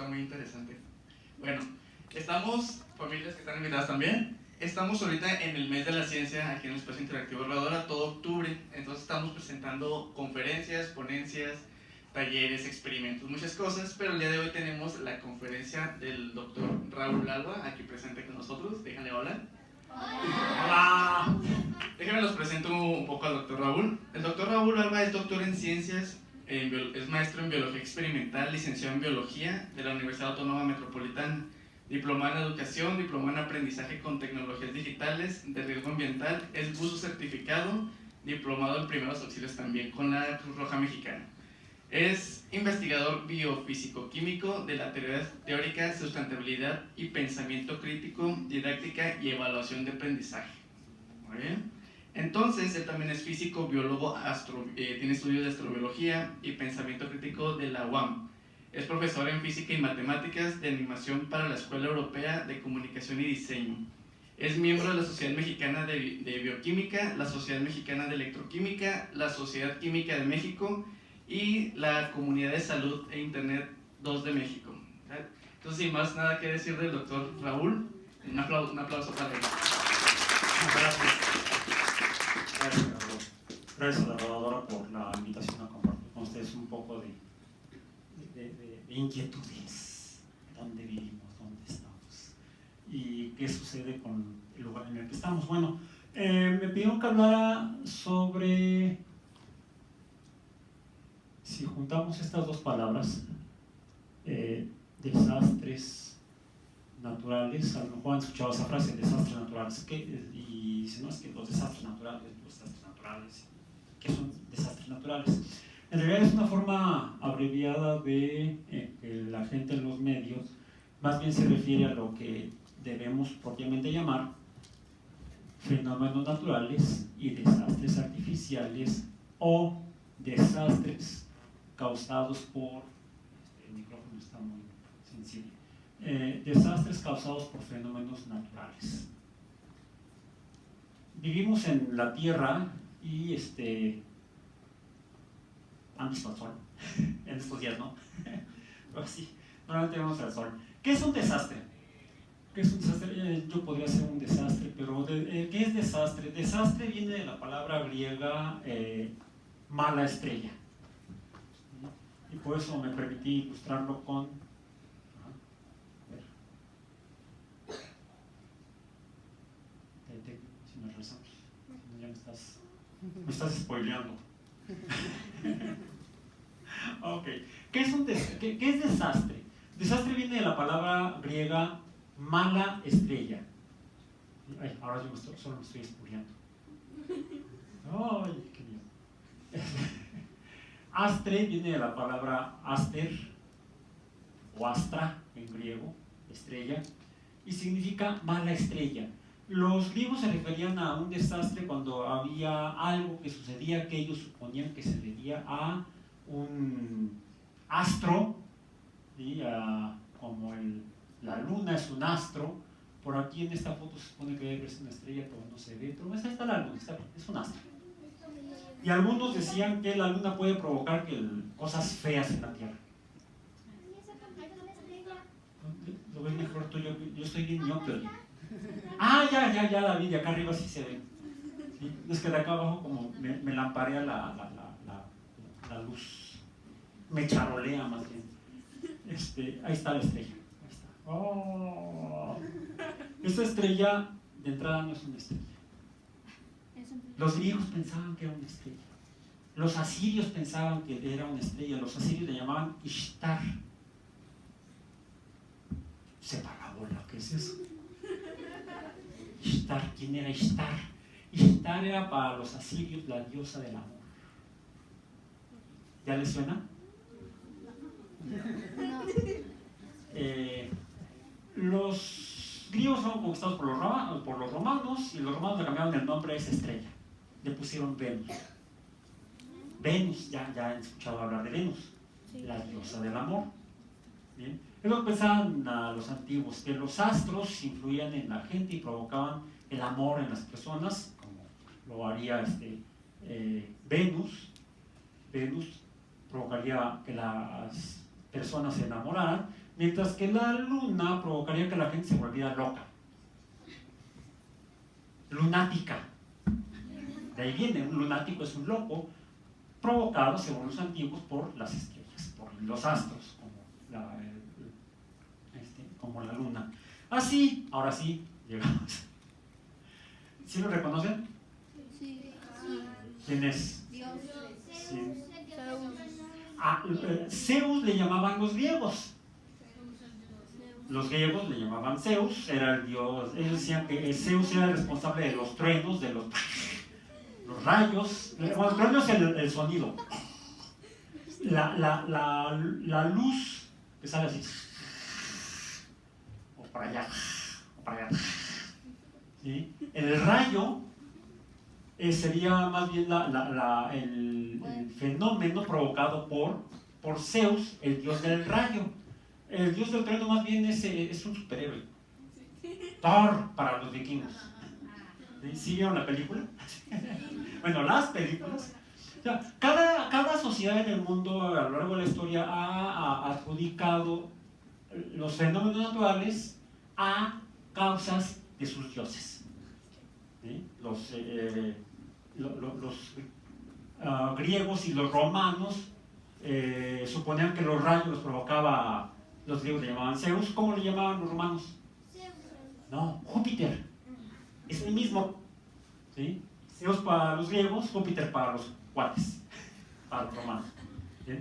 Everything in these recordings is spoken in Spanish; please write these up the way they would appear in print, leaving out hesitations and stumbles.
está muy interesante. Bueno, estamos, familias que están invitadas también, estamos ahorita en el mes de la ciencia aquí en el Espacio Interactivo Herradura, todo octubre. Entonces estamos presentando conferencias, ponencias, talleres, experimentos, muchas cosas, pero el día de hoy tenemos la conferencia del doctor Raúl Alba, aquí presente con nosotros. Déjenle hablar. ¡Hola! Déjenme los presento un poco al doctor Raúl. El doctor Raúl Alba es doctor en ciencias, es maestro en biología experimental, licenciado en biología de la Universidad Autónoma Metropolitana, diplomado en educación, diplomado en aprendizaje con tecnologías digitales de riesgo ambiental, es buzo certificado, diplomado en primeros auxilios también con la Cruz Roja Mexicana. Es investigador biofísico-químico de la teoría teórica, sustentabilidad y pensamiento crítico, didáctica y evaluación de aprendizaje. Muy bien. Entonces, él también es físico, biólogo, tiene estudios de astrobiología y pensamiento crítico de la UAM. Es profesor en física y matemáticas de animación para la Escuela Europea de Comunicación y Diseño. Es miembro de la Sociedad Mexicana de Bioquímica, la Sociedad Mexicana de Electroquímica, la Sociedad Química de México y la Comunidad de Salud e Internet 2 de México. Entonces, sin más nada que decir del doctor Raúl, un aplauso para él. Gracias. Gracias a la rodadora por la invitación a compartir con ustedes un poco de inquietudes. ¿Dónde vivimos? ¿Dónde estamos? ¿Y qué sucede con el lugar en el que estamos? Bueno, me pidieron que hablara sobre, si juntamos estas dos palabras, desastres naturales. A lo mejor han escuchado esa frase, desastres naturales, y si no, es que los desastres naturales, ¿qué son desastres naturales? En realidad es una forma abreviada de que la gente en los medios más bien se refiere a lo que debemos propiamente llamar fenómenos naturales y desastres artificiales o desastres causados por, el micrófono está muy sensible, desastres causados por fenómenos naturales. Vivimos en la Tierra y han visto el sol en estos días, ¿no? Pero sí, normalmente vemos el sol. ¿Qué es un desastre? ¿Qué es un desastre? Yo podría ser un desastre, pero ¿qué es desastre? Desastre viene de la palabra griega mala estrella. Y por eso me permití ilustrarlo con... Si nos regresamos, ya me estás spoileando. Ok, ¿qué es desastre? Desastre viene de la palabra griega mala estrella. Ay, ahora yo solo me estoy spoileando. Ay, qué miedo. Astre viene de la palabra aster o astra en griego, estrella, y significa mala estrella. Los griegos se referían a un desastre cuando había algo que sucedía que ellos suponían que se debía a un astro, ¿sí? Como la luna es un astro. Por aquí en esta foto se supone que es una estrella, pero no se ve, pero ahí está la luna, es un astro. Y algunos decían que la luna puede provocar cosas feas en la Tierra. ¿Lo ves mejor tú? Yo estoy bien ñope. Ah, ya la vi, de acá arriba sí se ve. ¿Sí? Es que de acá abajo como me lamparea la luz, me charolea más bien. Ahí está la estrella. Ahí está. Oh. Esta estrella de entrada no es una estrella. Los griegos pensaban que era una estrella. Los asirios pensaban que era una estrella. Los asirios le llamaban Ishtar. Sepa la bola, ¿qué es eso? Ishtar, ¿quién era Ishtar? Ishtar era para los asirios la diosa del amor. ¿Ya les suena? Los griegos fueron conquistados por los romanos y los romanos le cambiaron el nombre a esa estrella. Le pusieron Venus. Venus, ya han escuchado hablar de Venus, la diosa del amor. ¿Bien? Es lo que pensaban los antiguos, que los astros influían en la gente y provocaban el amor en las personas, como lo haría Venus. Venus provocaría que las personas se enamoraran, mientras que la luna provocaría que la gente se volviera loca, lunática. De ahí viene, un lunático es un loco provocado, según los antiguos, por las estrellas, por los astros, como la luna. Así, ahora sí, llegamos. ¿Sí lo reconocen? Sí. ¿Quién es? Dios. Sí. Zeus le llamaban los griegos. Los griegos le llamaban Zeus, era el dios. Ellos decían que Zeus era el responsable de los truenos, de los rayos. Bueno, el trueno es el sonido. La luz que sale así, o para allá, o para allá. ¿Sí? El rayo sería más bien el fenómeno provocado por Zeus, el dios del rayo. El dios del trueno más bien es un superhéroe. Thor para los vikingos. ¿Sí vieron la película? Bueno, las películas. O sea, cada sociedad en el mundo a lo largo de la historia ha adjudicado los fenómenos naturales a causas de sus dioses. ¿Sí? Los griegos y los romanos suponían que los rayos los provocaba, los griegos le llamaban Zeus. ¿Cómo le llamaban los romanos? No, Júpiter. Es el mismo. ¿Sí? Zeus para los griegos, Júpiter para los cuates, para los romanos. ¿Sí?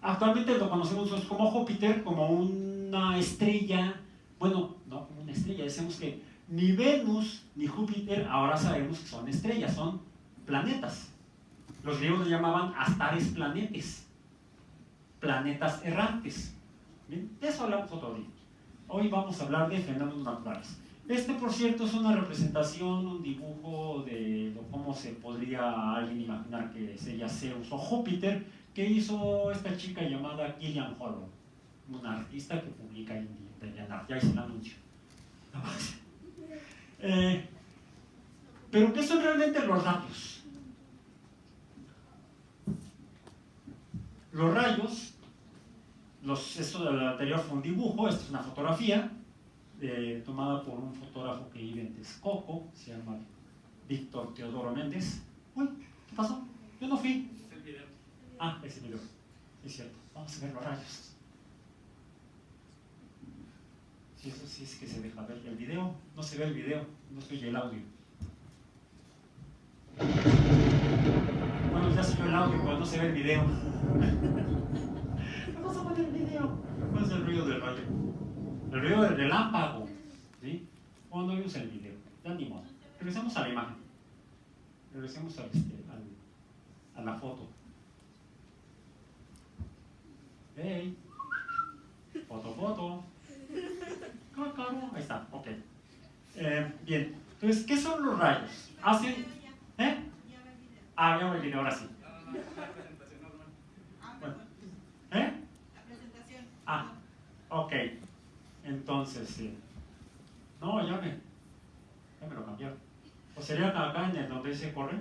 Actualmente lo conocemos como Júpiter, como una estrella. Bueno, no como una estrella, decimos que ni Venus ni Júpiter ahora sabemos que son estrellas, son planetas. Los griegos le llamaban astares planetes, planetas errantes. ¿Bien? De eso hablamos otro día. Hoy vamos a hablar de fenómenos naturales. Este, por cierto, es una representación, un dibujo de cómo se podría alguien imaginar que sería Zeus o Júpiter, que hizo esta chica llamada Gillian Hollow, una artista que publica en DeviantArt. Ya hice el anuncio. Pero ¿qué son realmente los rayos? Los rayos, esto del anterior fue un dibujo, esto es una fotografía tomada por un fotógrafo que vive en Texcoco, se llama Víctor Teodoro Méndez. Uy, ¿qué pasó? Yo no fui. Es el video. Ah, es el video, es cierto. Vamos a ver los rayos. Sí, eso sí es que se deja ver el video. No se ve el video, no se oye el audio. Bueno, ya se oyó el audio, pero no se ve el video. Vamos a poner el video. ¿Cuál es el ruido del rayo? El ruido del relámpago. ¿Sí? O no vimos el video. Ya ni modo. Regresemos a la imagen. Regresemos a la foto. ¡Hey! Foto. Ahí está, ok. Bien, entonces, ¿qué son los rayos? Hacen... Ah, ya voy el video, ahora sí. No, la presentación normal. Bueno. La presentación. Ah, ok. Entonces, sí. No, ya me lo cambiaron. ¿O sería acá en el donde se corre?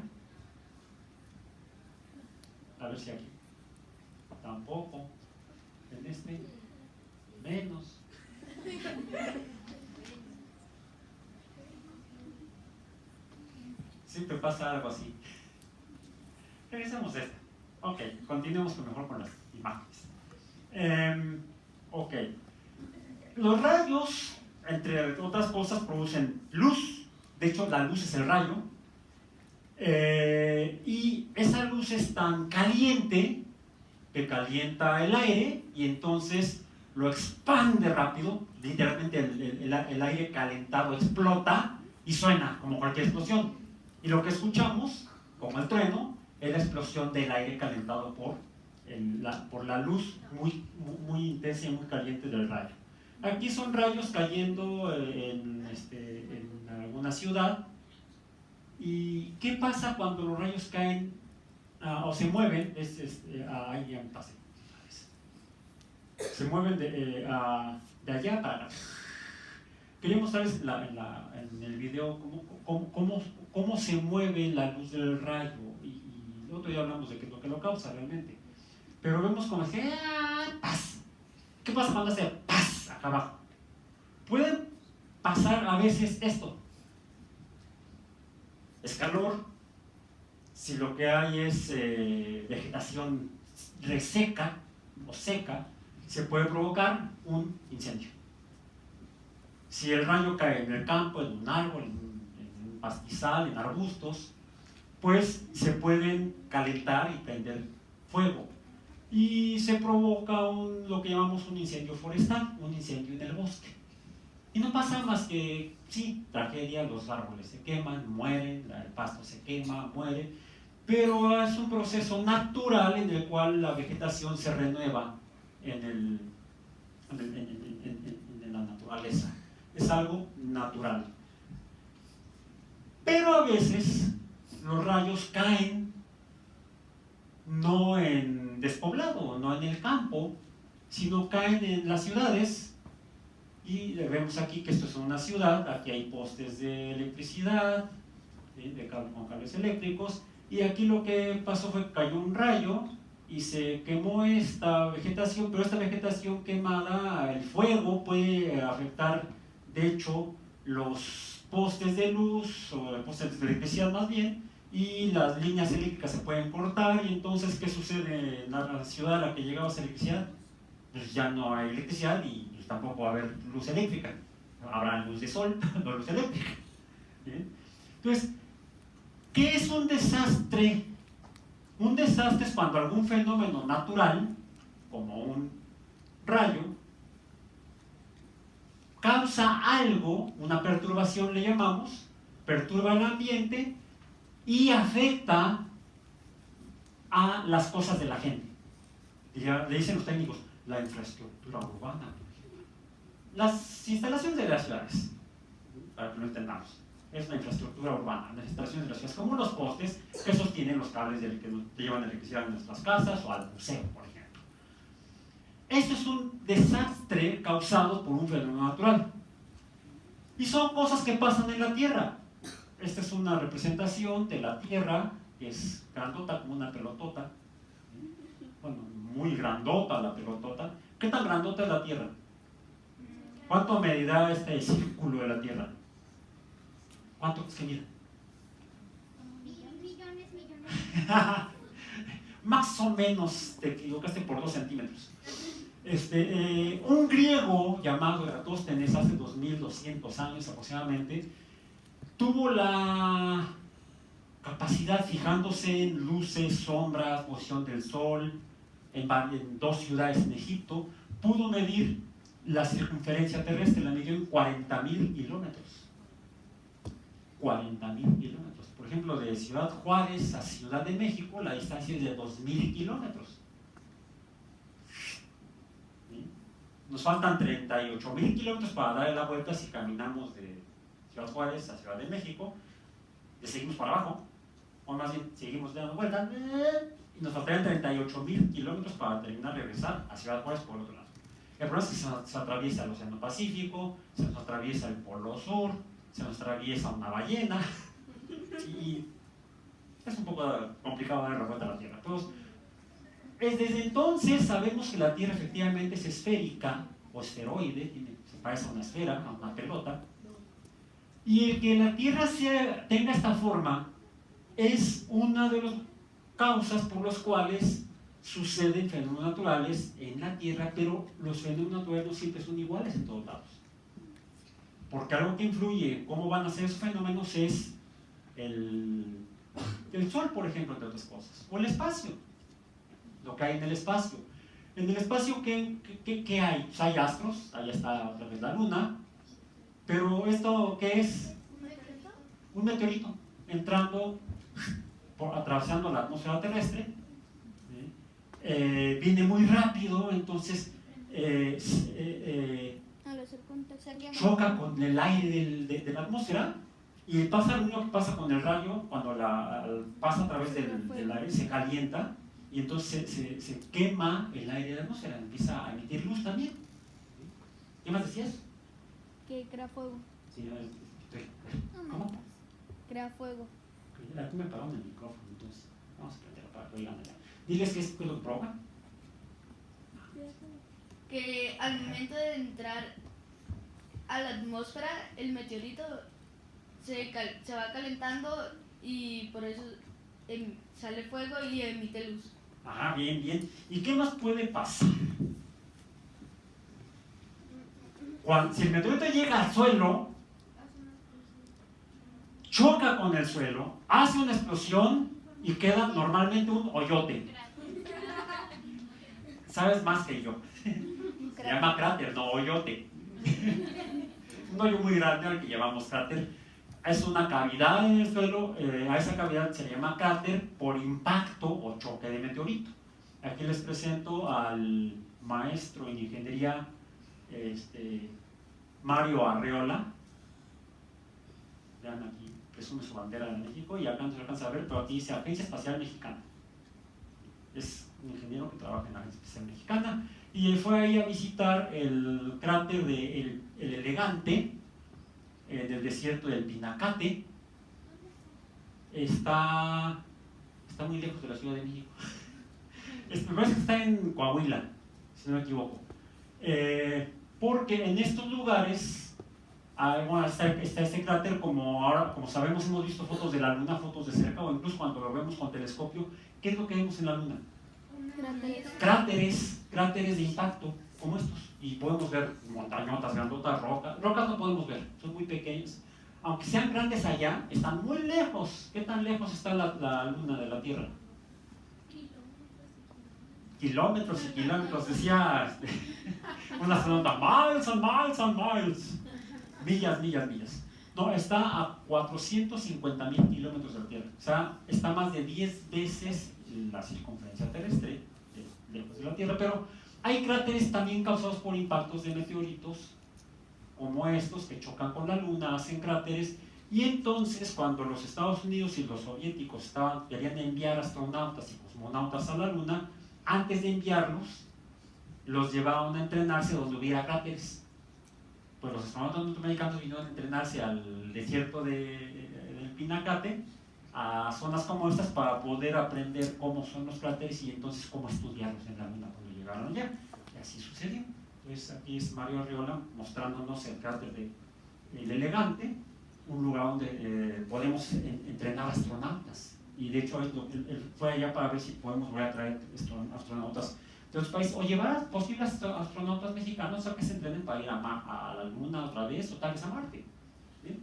A ver si aquí. Tampoco. En este. Menos. Siempre pasa algo así. Regresemos a esta. Ok, continuemos mejor con las imágenes. Ok. Los rayos, entre otras cosas, producen luz. De hecho, la luz es el rayo. Y esa luz es tan caliente que calienta el aire y entonces lo expande rápido. Literalmente el aire calentado explota y suena como cualquier explosión. Y lo que escuchamos, como el trueno, es la explosión del aire calentado por la luz muy intensa y muy caliente del rayo. Aquí son rayos cayendo en alguna ciudad. ¿Y qué pasa cuando los rayos caen o se mueven? Ahí ya me pasé. Se mueven de allá para acá. Quería mostrarles en el video cómo se mueve la luz del rayo. Y el otro día hablamos de qué es lo que lo causa realmente. Pero vemos como es que ¡paz! ¿Qué pasa cuando hace paz acá abajo? Puede pasar a veces esto. Es calor. Si lo que hay es vegetación reseca o seca, se puede provocar un incendio. Si el rayo cae en el campo, en un árbol, en un pastizal, en arbustos, pues se pueden calentar y prender fuego. Y se provoca lo que llamamos un incendio forestal, un incendio en el bosque. Y no pasa más que, sí, tragedia, los árboles se queman, mueren, el pasto se quema, muere, pero es un proceso natural en el cual la vegetación se renueva en la naturaleza. Es algo natural. Pero a veces los rayos caen no en despoblado, no en el campo, sino caen en las ciudades. Y vemos aquí que esto es una ciudad, aquí hay postes de electricidad, ¿sí? Con cables eléctricos, y aquí lo que pasó fue que cayó un rayo y se quemó esta vegetación, pero esta vegetación quemada, el fuego puede afectar, de hecho, los postes de luz, o postes de electricidad más bien, y las líneas eléctricas se pueden cortar, y entonces, ¿qué sucede en la ciudad a la que llegaba esa electricidad? Pues ya no hay electricidad y pues tampoco va a haber luz eléctrica, habrá luz de sol, no luz eléctrica. ¿Bien? Entonces, ¿qué es un desastre? Un desastre es cuando algún fenómeno natural, como un rayo, causa algo, una perturbación le llamamos, perturba el ambiente y afecta a las cosas de la gente. Le dicen los técnicos, la infraestructura urbana, las instalaciones de las ciudades, para que lo entendamos. Es una infraestructura urbana, las instalaciones de las ciudades, como los postes que sostienen los cables que nos llevan electricidad a nuestras casas o al museo, por ejemplo. Esto es un desastre causado por un fenómeno natural. Y son cosas que pasan en la Tierra. Esta es una representación de la Tierra, que es grandota como una pelotota. Bueno, muy grandota la pelotota. ¿Qué tan grandota es la Tierra? ¿Cuánto medirá este círculo de la Tierra? ¿Cuánto es que mira? Millones. Más o menos te equivocaste por 2 centímetros. Un griego llamado Eratóstenes hace 2200 años aproximadamente tuvo la capacidad, fijándose en luces, sombras, posición del sol en 2 ciudades en Egipto, pudo medir la circunferencia terrestre, la midió en 40.000 kilómetros. 40.000 kilómetros. Por ejemplo, de Ciudad Juárez a Ciudad de México, la distancia es de 2.000 kilómetros. ¿Sí? Nos faltan 38.000 kilómetros para darle la vuelta si caminamos de Ciudad Juárez a Ciudad de México. Le seguimos para abajo, o más bien seguimos dando vueltas, y nos faltarían 38.000 kilómetros para terminar de regresar a Ciudad Juárez por el otro lado. El problema es que se atraviesa el Océano Pacífico, se nos atraviesa el Polo Sur, se nos atraviesa una ballena, y es un poco complicado dar la vuelta a la Tierra. Entonces, desde entonces sabemos que la Tierra efectivamente es esférica o esferoide, se parece a una esfera, a una pelota, y el que la Tierra tenga esta forma es una de las causas por las cuales suceden fenómenos naturales en la Tierra, pero los fenómenos naturales no siempre son iguales en todos lados. Porque algo que influye en cómo van a ser esos fenómenos es el Sol, por ejemplo, entre otras cosas, o el espacio, lo que hay en el espacio. En el espacio, ¿qué hay? Pues hay astros, ahí está otra vez la Luna, pero ¿esto qué es? Un meteorito entrando, atravesando la atmósfera terrestre, viene muy rápido, entonces choca con el aire de la atmósfera, y pasa lo mismo que pasa con el rayo cuando pasa a través del aire, se calienta y entonces se quema el aire de la atmósfera, empieza a emitir luz también. ¿Qué más decías? Que crea fuego. Sí, ¿cómo? Crea fuego. Aquí me apagaron el micrófono, entonces vamos a prenderlo para que oigan allá. Diles qué es lo que provoca. que al momento de entrar a la atmósfera, el meteorito se va calentando y por eso sale fuego y emite luz. Ajá, bien, bien. ¿Y qué más puede pasar? Si el meteorito llega al suelo, choca con el suelo, hace una explosión y queda normalmente un hoyote. Sabes más que yo. Se llama cráter, no hoyote. Un hoyo muy grande al que llamamos cráter. Es una cavidad en el suelo, a esa cavidad se le llama cráter por impacto o choque de meteorito. Aquí les presento al maestro en ingeniería Mario Arreola. Vean aquí, presume su bandera de México y acá no se alcanza a ver, pero aquí dice Agencia Espacial Mexicana. Es un ingeniero que trabaja en la Agencia Espacial Mexicana y fue ahí a visitar el cráter de el Elegante del desierto del Pinacate. Está muy lejos de la Ciudad de México. Me parece que está en Coahuila, si no me equivoco. Porque en estos lugares está este cráter, como sabemos, hemos visto fotos de la Luna, fotos de cerca, o incluso cuando lo vemos con telescopio. ¿Qué es lo que vemos en la Luna? Cráteres de impacto, como estos. Y podemos ver montañotas, grandotas, rocas no podemos ver, son muy pequeñas. Aunque sean grandes allá, están muy lejos. ¿Qué tan lejos está la Luna de la Tierra? Kilómetros y kilómetros, decía una astronauta, miles and miles and miles, millas. No, está a 450,000 kilómetros de la Tierra, o sea, está más de 10 veces la circunferencia terrestre, lejos de la Tierra. Pero hay cráteres también causados por impactos de meteoritos, como estos que chocan con la Luna, hacen cráteres. Y entonces, cuando los Estados Unidos y los soviéticos querían enviar astronautas y cosmonautas a la Luna, antes de enviarlos, los llevaban a entrenarse donde hubiera cráteres. Pues los astronautas norteamericanos vinieron a entrenarse al desierto del Pinacate, a zonas como estas, para poder aprender cómo son los cráteres y entonces cómo estudiarlos en la Luna cuando llegaron allá. Y así sucedió. Entonces aquí es Mario Arreola mostrándonos el cráter del Elegante, un lugar donde podemos entrenar astronautas. Y de hecho él fue allá para ver si podemos volver a traer astronautas de otros países, o llevar a posibles astronautas mexicanos a que se entrenen para ir a la Luna otra vez, o tal vez a Marte. ¿Bien?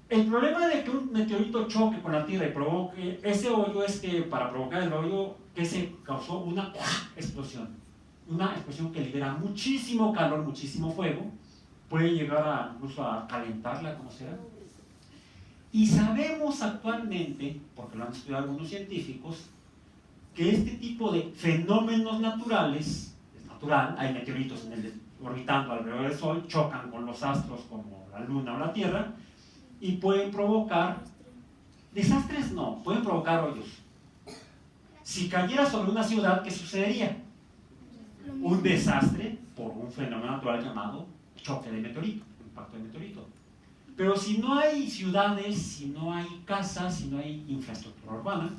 El problema de que un meteorito choque con la Tierra y provoque ese hoyo es que, para provocar el hoyo, que se causó una explosión que libera muchísimo calor, muchísimo fuego, puede llegar incluso a calentar la atmósfera. Y sabemos actualmente, porque lo han estudiado algunos científicos, que este tipo de fenómenos naturales, es natural, hay meteoritos orbitando alrededor del Sol, chocan con los astros como la Luna o la Tierra, y pueden provocar desastres, no, pueden provocar hoyos. Si cayera sobre una ciudad, ¿qué sucedería? Un desastre por un fenómeno natural llamado choque de meteorito, impacto de meteorito. Pero si no hay ciudades, si no hay casas, si no hay infraestructura urbana,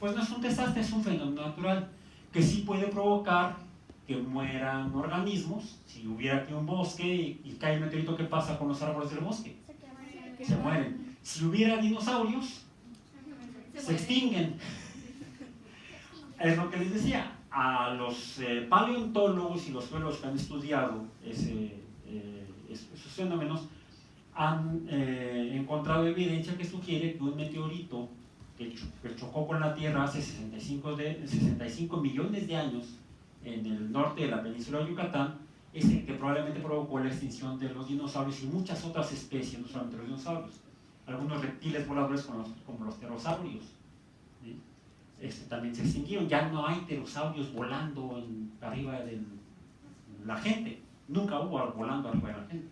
pues no es un desastre, es un fenómeno natural que sí puede provocar que mueran organismos. Si hubiera aquí un bosque y cae el meteorito, ¿qué pasa con los árboles del bosque? Se mueren. Si hubiera dinosaurios, se extinguen. Es lo que les decía, a los paleontólogos y los biólogos que han estudiado esos fenómenos han encontrado evidencia que sugiere que un meteorito que chocó con la Tierra hace 65 millones de años en el norte de la península de Yucatán es el que probablemente provocó la extinción de los dinosaurios y muchas otras especies, no solamente los dinosaurios. Algunos reptiles voladores como los pterosaurios, ¿sí? También se extinguieron. Ya no hay pterosaurios volando arriba de la gente. Nunca hubo volando arriba de la gente.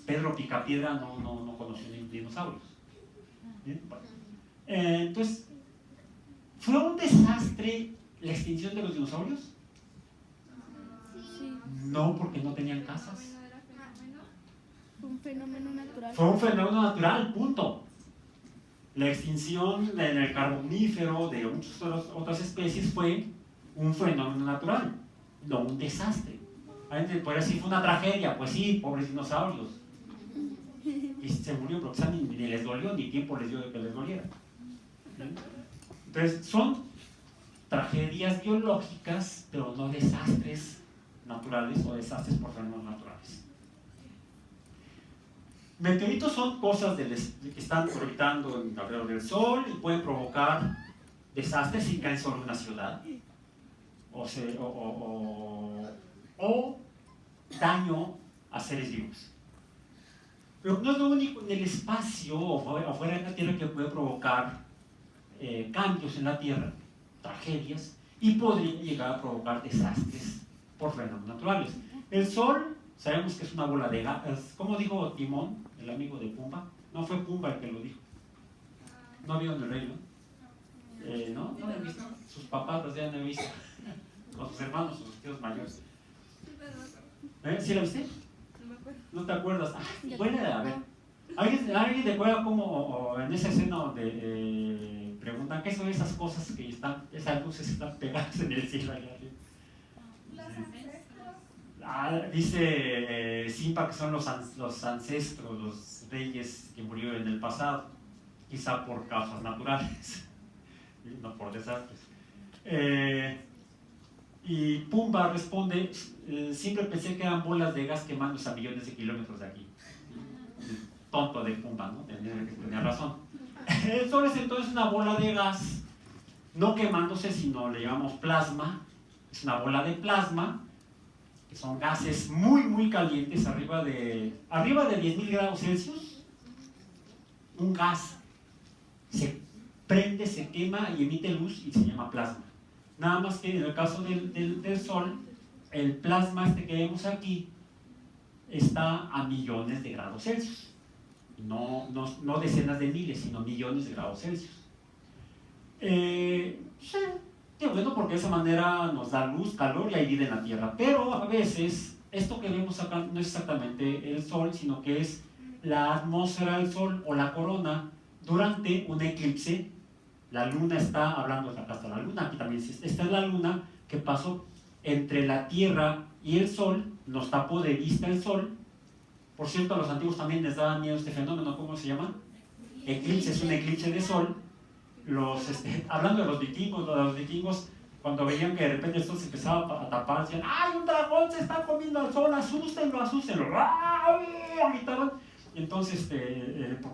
Pedro Picapiedra no conoció ni dinosaurios. ¿Bien? Entonces, ¿fue un desastre la extinción de los dinosaurios? Sí. No, porque no tenían casas. Fue un fenómeno natural. Fue un fenómeno natural, punto. La extinción en el Carbonífero de muchas otras especies fue un fenómeno natural, no un desastre. Hay gente que podría decir, fue una tragedia, pues sí, pobres dinosaurios. Y se murió porque ni les dolió, ni tiempo les dio de que les doliera. Entonces, son tragedias biológicas, pero no desastres naturales o desastres por fenómenos naturales. Meteoritos son cosas que están orbitando alrededor del Sol y pueden provocar desastres si caen sobre una ciudad o daño a seres vivos. Pero no es lo único en el espacio o fuera de la Tierra que puede provocar cambios en la Tierra, tragedias, y podría llegar a provocar desastres por fenómenos naturales. El Sol, sabemos que es una bola de gas. ¿Cómo dijo Timón, el amigo de Pumba? No fue Pumba el que lo dijo. ¿No vieron el Rey León? ¿No? ¿No lo han visto? Sus papás los ya no han visto. Con sus hermanos, sus tíos mayores. ¿Sí la viste? ¿No te acuerdas? Bueno, a ver. ¿Alguien te acuerda cómo en esa escena donde preguntan qué son esas cosas que están, esas luces que están pegadas en el cielo allá arriba? Dice Simba que son los ancestros, los reyes que murieron en el pasado, quizá por causas naturales, no por desastres. Y Pumba responde, siempre pensé que eran bolas de gas quemándose a millones de kilómetros de aquí. Tonto de Pumba, ¿no? Tenía razón. El Sol es entonces una bola de gas, no quemándose, sino le llamamos plasma. Es una bola de plasma, que son gases muy, muy calientes, arriba de 10.000 grados Celsius. Un gas se prende, se quema y emite luz y se llama plasma. Nada más que en el caso del Sol, el plasma que vemos aquí está a millones de grados Celsius. No decenas de miles, sino millones de grados Celsius. Qué bueno, porque de esa manera nos da luz, calor y hay vida en la Tierra. Pero a veces, esto que vemos acá no es exactamente el Sol, sino que es la atmósfera del Sol o la corona durante un eclipse. La luna está, hablando acá está la luna, aquí también esta es la luna que pasó entre la Tierra y el Sol, nos tapó de vista el Sol. Por cierto, a los antiguos también les daba miedo este fenómeno, ¿cómo se llama? Eclipse, es un eclipse de Sol. Hablando de los vikingos, cuando veían que de repente el Sol se empezaba a tapar, decían, ¡ay, un dragón se está comiendo al Sol! ¡Asústenlo, asústenlo! Gritaban. Entonces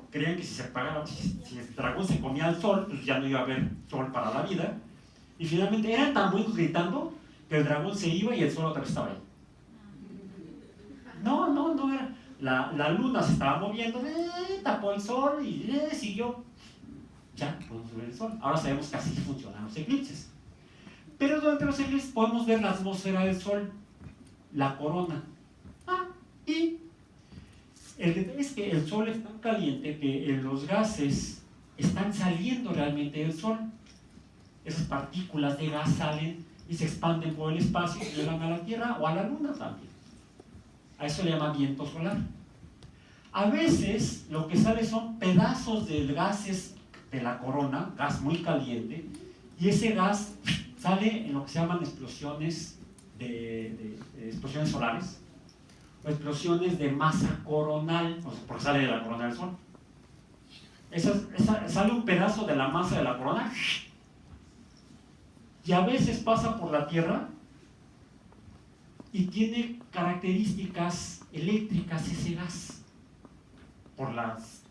creían que si el dragón se comía al Sol, pues ya no iba a haber Sol para la vida. Y finalmente eran tan buenos gritando que el dragón se iba y el Sol otra vez estaba ahí. No era. La luna se estaba moviendo, tapó el Sol y siguió. Ya podemos ver el Sol. Ahora sabemos que así funcionan los eclipses. Pero durante los eclipses podemos ver la atmósfera del Sol, la corona. Y el detalle es que el Sol es tan caliente que los gases están saliendo realmente del Sol. Esas partículas de gas salen y se expanden por el espacio y llegan a la Tierra o a la Luna también. A eso le llama viento solar. A veces lo que sale son pedazos de gases de la corona, gas muy caliente, y ese gas sale en lo que se llaman explosiones explosiones solares o explosiones de masa coronal, porque sale de la corona del Sol. Sale un pedazo de la masa de la corona y a veces pasa por la Tierra y tiene características eléctricas ese gas, por las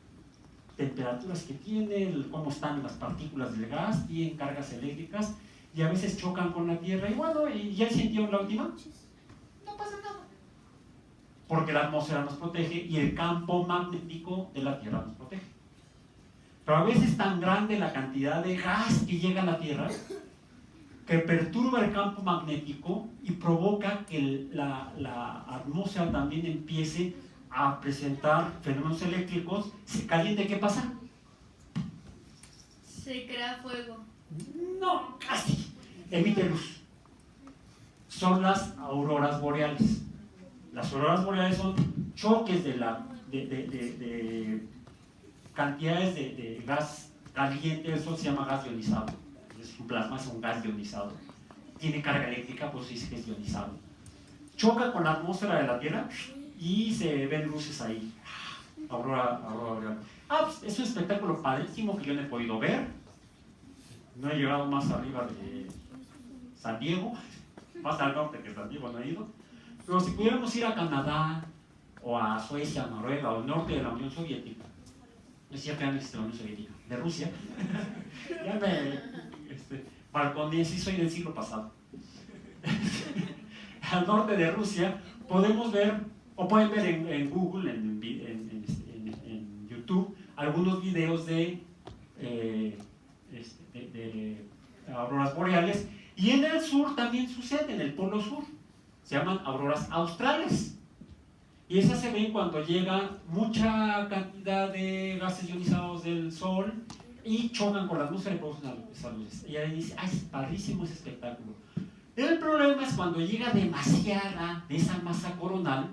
temperaturas que tiene, cómo están las partículas del gas, tienen cargas eléctricas y a veces chocan con la Tierra. Y bueno, ¿y ya sintieron la última? No pasa nada. Porque la atmósfera nos protege y el campo magnético de la Tierra nos protege. Pero a veces es tan grande la cantidad de gas que llega a la Tierra que perturba el campo magnético y provoca que la atmósfera también empiece a presentar fenómenos eléctricos. Se caliente, ¿qué pasa? Se crea fuego. No, casi. Emite luz. Son las auroras boreales. Las auroras boreales son choques de cantidades de gas caliente. Eso se llama gas ionizado. Es un plasma, es un gas ionizado. tiene carga eléctrica, pues se dice que es ionizado. Choca con la atmósfera de la Tierra y se ven luces ahí. Aurora boreal. Pues es un espectáculo padrísimo que yo no he podido ver. No he llegado más arriba de San Diego, más al norte que San Diego no he ido. Pero si pudiéramos ir a Canadá, o a Suecia, Noruega, o al norte de la Unión Soviética, no decía que no existe la Unión Soviética, de Rusia, ya me balconé, sí soy del siglo pasado. Al norte de Rusia podemos ver, o pueden ver en Google, en YouTube, algunos videos de auroras boreales, y en el sur también sucede, en el polo sur, se llaman auroras australes, y esas se ven cuando llega mucha cantidad de gases ionizados del sol y chocan con la atmósfera y producen esas luces. Y ahí dice, ¡ay, es padrísimo ese espectáculo! El problema es cuando llega demasiada de esa masa coronal,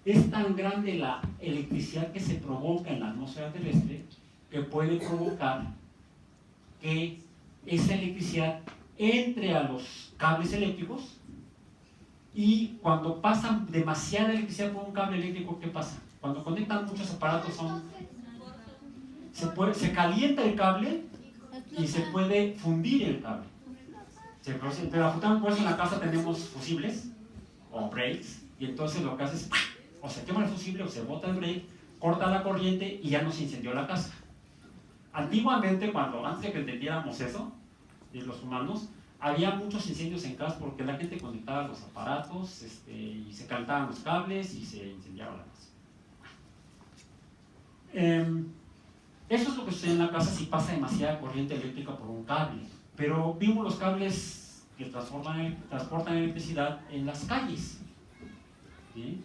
es tan grande la electricidad que se provoca en la atmósfera terrestre que puede provocar que esa electricidad entre a los cables eléctricos, y cuando pasan demasiada electricidad por un cable eléctrico, ¿qué pasa? Cuando conectan muchos aparatos se calienta el cable y se puede fundir el cable. Pero afortunadamente por eso en la casa tenemos fusibles o breaks, y entonces lo que hace es o se quema el fusible o se bota el break, corta la corriente y ya no se incendió la casa. Antiguamente, antes de que entendiéramos eso, los humanos, había muchos incendios en casa porque la gente conectaba los aparatos y se calentaban los cables y se incendiaba la casa. Eso es lo que sucede en la casa si pasa demasiada corriente eléctrica por un cable. Pero vimos los cables que transportan electricidad en las calles. ¿Sí?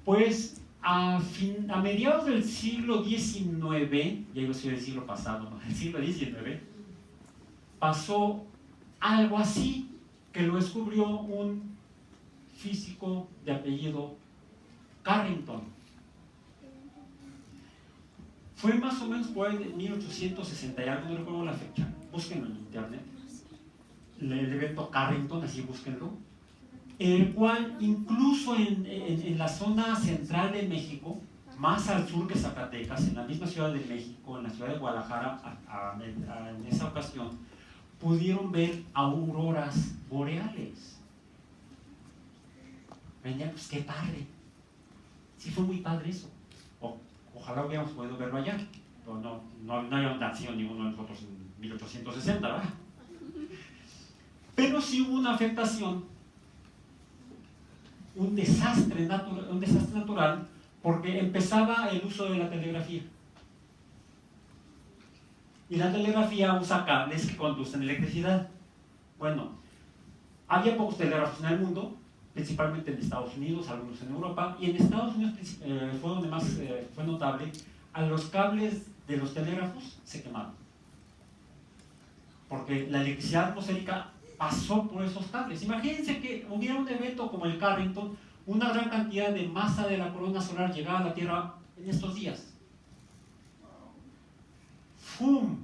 Pues a mediados del siglo XIX, ya iba a decir del siglo pasado, no, el siglo XIX, pasó algo así, que lo descubrió un físico de apellido Carrington. Fue más o menos por ahí de 1860 y algo, no recuerdo la fecha, búsquenlo en internet, el evento Carrington, así búsquenlo, el cual incluso en la zona central de México, más al sur que Zacatecas, en la misma Ciudad de México, en la ciudad de Guadalajara, en esa ocasión, pudieron ver auroras boreales. Venía, pues qué padre. Sí fue muy padre eso. Ojalá hubiéramos podido verlo allá. Pero no había nacido ninguno de nosotros en 1860, ¿verdad? Pero sí hubo una afectación, un desastre natural, porque empezaba el uso de la telegrafía. Y la telegrafía usa cables que conducen electricidad. Bueno, había pocos telégrafos en el mundo, principalmente en Estados Unidos, algunos en Europa, y en Estados Unidos fue donde más fue notable, a los cables de los telégrafos se quemaron. Porque la electricidad atmosférica pasó por esos cables. Imagínense que hubiera un evento como el Carrington, una gran cantidad de masa de la corona solar llegaba a la Tierra en estos días. ¡Fum!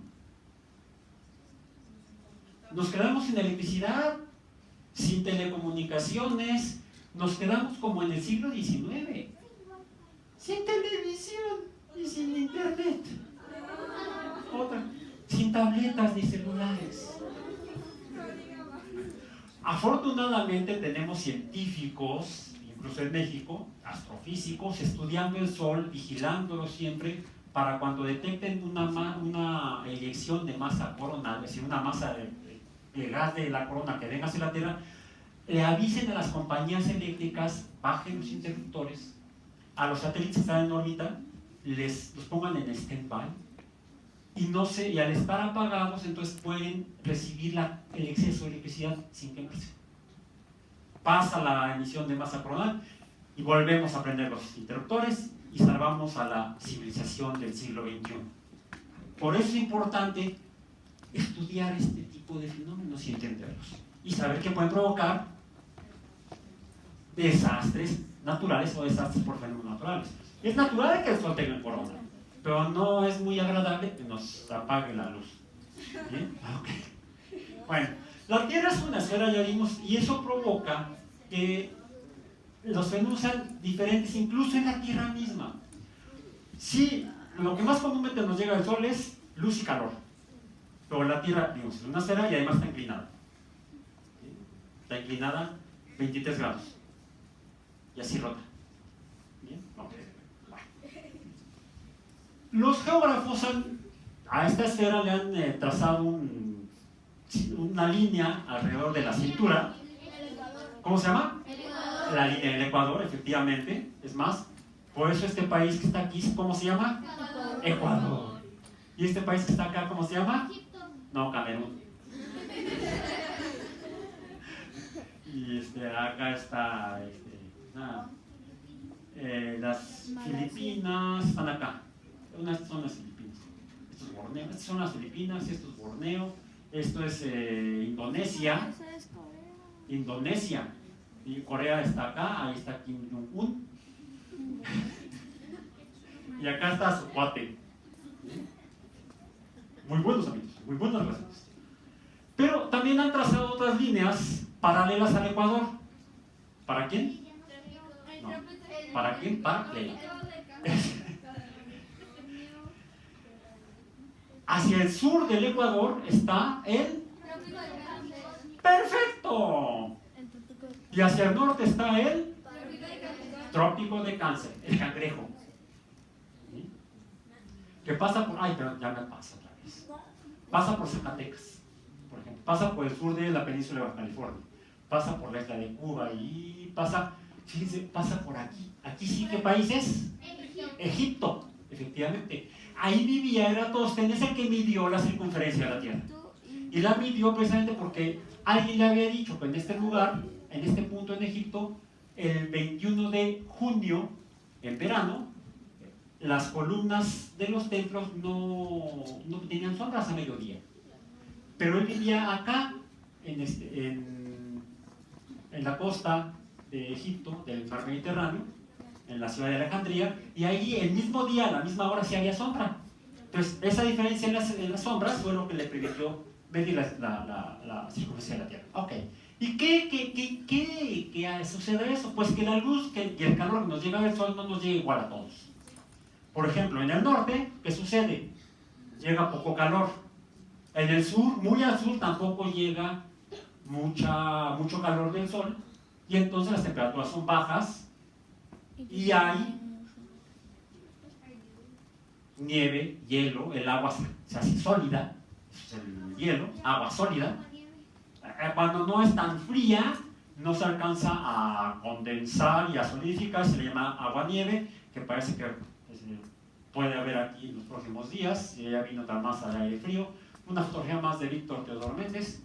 Nos quedamos sin electricidad, sin telecomunicaciones, nos quedamos como en el siglo XIX, sin televisión y sin internet, sin tabletas ni celulares. Afortunadamente tenemos científicos, incluso en México, astrofísicos, estudiando el Sol, vigilándolo siempre, para cuando detecten una eyección de masa coronal, es decir, una masa de gas de la corona que venga hacia la Tierra, le avisen a las compañías eléctricas, bajen los interruptores, a los satélites que están en órbita, los pongan en stand-by, y al estar apagados, entonces pueden recibir el exceso de electricidad sin quemarse. Pasa la emisión de masa coronal y volvemos a prender los interruptores y salvamos a la civilización del siglo XXI. Por eso es importante estudiar este tipo de fenómenos y entenderlos, y saber que pueden provocar desastres naturales o desastres por fenómenos naturales. Es natural que el Sol tenga corona, pero no es muy agradable que nos apague la luz. ¿Bien? Okay. Bueno, la Tierra es una esfera, ya vimos, y eso provoca que los fenómenos sean diferentes, incluso en la Tierra misma. Sí, lo que más comúnmente nos llega del Sol es luz y calor. Pero la Tierra, digamos, es una esfera y además está inclinada. ¿Sí? Está inclinada 23 grados. Y así rota. ¿Bien? Ok. Bueno. Los geógrafos a esta esfera le han trazado una línea alrededor de la cintura. ¿Cómo se llama? La línea del Ecuador, efectivamente. Es más, por eso este país que está aquí, ¿cómo se llama? Ecuador. ¿Y este país que está acá, cómo se llama? No, Camerún. Y acá está las Filipinas, están acá. Estas son las Filipinas. Esto es Borneo. Estas son las Filipinas, esto es Borneo. Esto es Indonesia. Esa es Corea. Indonesia. Y Corea está acá, ahí está Kim Jong-un. Y acá está su cuate. Muy buenos amigos, muy buenas relaciones. Pero también han trazado otras líneas paralelas al Ecuador. ¿Para quién? No. ¿Para quién? Para Leila. Hacia el sur del Ecuador está el... ¡Perfecto! Y hacia el norte está el Trópico de Cáncer, el cangrejo. ¿Sí? Que pasa por... Ay, pero ya me pasa otra vez. Pasa por Zacatecas, por ejemplo. Pasa por el sur de la península de Baja California. Pasa por la isla de Cuba y pasa... Fíjense, pasa por aquí. Aquí sí, ¿qué país es? Egipto, efectivamente. Ahí vivía Eratóstenes, el que midió la circunferencia de la Tierra. Y la midió precisamente porque alguien le había dicho que en este lugar, en este punto en Egipto, el 21 de junio, en verano, las columnas de los templos no tenían sombras a mediodía. Pero él vivía acá, en la costa de Egipto, del mar Mediterráneo, en la ciudad de Alejandría, y ahí el mismo día, a la misma hora, sí había sombra. Entonces, esa diferencia en las sombras fue lo que le permitió medir la circunferencia de la Tierra. Ok. ¿Y qué sucede eso? Pues que la luz y el calor que nos llega del Sol no nos llega igual a todos. Por ejemplo, en el norte, ¿qué sucede? Llega poco calor. En el sur, muy al sur, tampoco llega mucho calor del Sol, y entonces las temperaturas son bajas, y hay nieve, hielo, el agua se hace sólida, eso es el hielo, agua sólida. Cuando no es tan fría, no se alcanza a condensar y a solidificar, se le llama agua-nieve, que parece que puede haber aquí en los próximos días, si ya vino otra masa de aire frío. Una fotografía más de Víctor Teodoro Méndez.